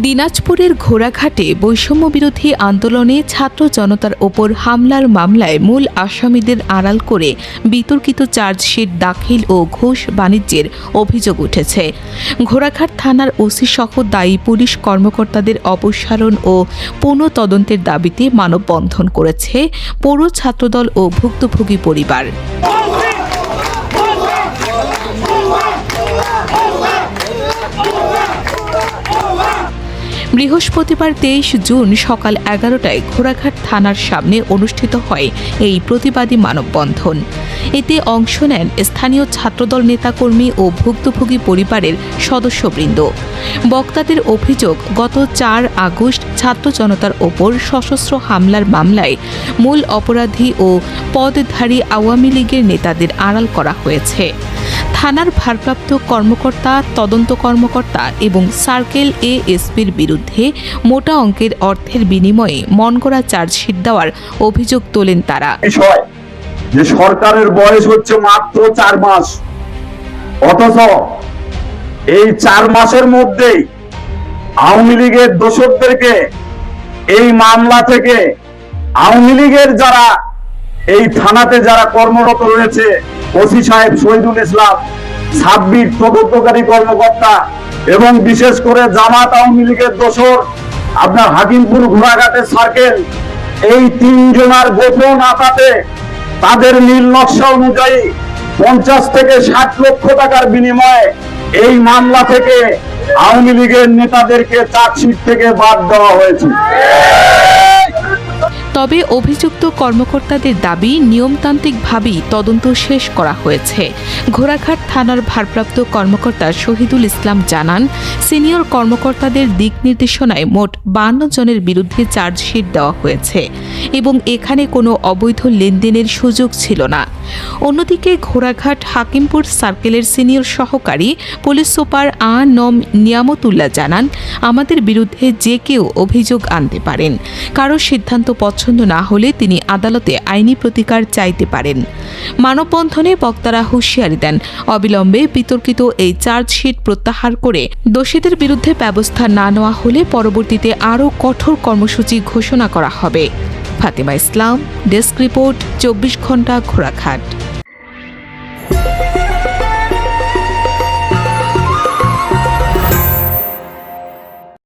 দিনাজপুরের ঘোড়াঘাটে বৈষম্য বিরোধী আন্দোলনে ছাত্র জনতার ওপর হামলার মামলায় মূল আসামিদের আড়াল করে বিতর্কিত চার্জশিট দাখিল ও ঘুষ বাণিজ্যের অভিযোগ উঠেছে। ঘোড়াঘাট থানার ওসি সহ দায়ী পুলিশ কর্মকর্তাদের অপসারণ ও পুনঃ তদন্তের দাবিতে মানববন্ধন করেছে পৌর ছাত্রদল ও ভুক্তভোগী পরিবার। বৃহস্পতিবার 23 জুন সকাল 11টায় ঘোড়াঘাট থানার সামনে অনুষ্ঠিত হয় এই প্রতিবাদী মানববন্ধন। এতে অংশ নেন স্থানীয় ছাত্রদল নেতাকর্মী ও ভুক্তভোগী পরিবারের সদস্যবৃন্দ। বক্তাদের অভিযোগ, গত 4 আগস্ট ছাত্র জনতার ওপর সশস্ত্র হামলার মামলায় মূল অপরাধী ও পদধারী আওয়ামী লীগের নেতাদের আড়াল করা হয়েছে। থানার ভারপ্রাপ্ত কর্মকর্তা, তদন্ত কর্মকর্তা এবং সার্কেল এএসপির বিরুদ্ধে মোটা অঙ্কের অর্থের বিনিময়ে মনগড়া চার্জশিট দেওয়ার অভিযোগ তোলেন তারা। যে সরকারের বয়স হচ্ছে মাত্র 4 মাস, অথচ এই 4 মাসের মধ্যেই আওয়ামী লীগের দোষকদেরকে এই মামলা থেকে আওয়ামী লীগের যারা এই থানাতে যারা কর্মরত রয়েছে, ওসি সাহেব শহীদুল ইসলাম, 26 তদন্তকারী কর্মকর্তা এবং বিশেষ করে জামাত আওয়ামী লীগের দোসর আপনার হাকিমপুর ঘোড়াঘাটের সার্কেল, এই 3 জনার গোপন আতাতে তাদের নীল নকশা অনুযায়ী 50 থেকে 60 লক্ষ টাকার বিনিময়ে এই মামলা থেকে আওয়ামী লীগের নেতাদেরকে চার্জশিট থেকে বাদ দেওয়া হয়েছে। তবে অভিযুক্ত কর্মকর্তাদের দাবি, নিয়মতান্ত্রিকভাবেই তদন্ত শেষ করা হয়েছে। ঘোড়াঘাট থানার ভারপ্রাপ্ত কর্মকর্তা শহীদুল ইসলাম জানান, সিনিয়র কর্মকর্তাদের দিক নির্দেশনায় মোট 52 জনের বিরুদ্ধে চার্জশিট দেওয়া হয়েছে এবং এখানে কোনো অবৈধ লেনদেনের সুযোগ ছিল না। অন্যদিকে ঘোড়াঘাট হাকিমপুর সার্কেলের সিনিয়র সহকারী পুলিশ সুপার নম নিয়ামতুল্লাহ জানান, আমাদের বিরুদ্ধে যে কেউ অভিযোগ আনতে পারেন। কারো সিদ্ধান্ত পছন্দ না হলে তিনি আদালতে আইনি প্রতিকার চাইতে পারেন। মানববন্ধনে বক্তারা হুঁশিয়ারি দেন, অবিলম্বে বিতর্কিত এই চার্জশিট প্রত্যাহার করে দোষীদের বিরুদ্ধে ব্যবস্থা না নেওয়া হলে পরবর্তীতে আরও কঠোর কর্মসূচি ঘোষণা করা হবে। ফাতেমা ইসলাম, ডেস্ক রিপোর্ট, 24 ঘন্টা ঘোড়াঘাট।